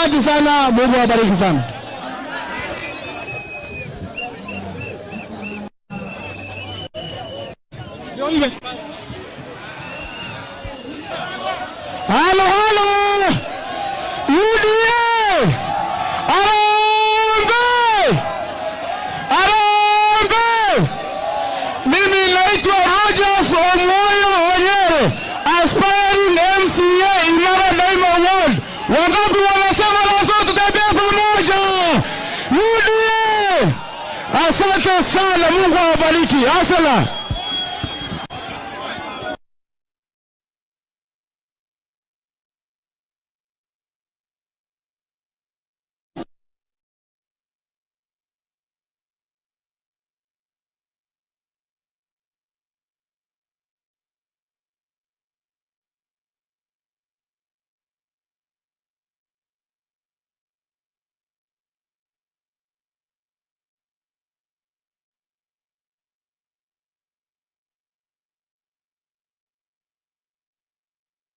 Asante sana, Mungu awabariki sana. Halo halo. UDA. Arambe. Mimi naitwa Rogers Omoyo Onyere, aspiring MCA Imara Daima Ward. Wangapi wanasema lazima tutembee pamoja? UDA. Asante sana, Mungu awabariki. Asante.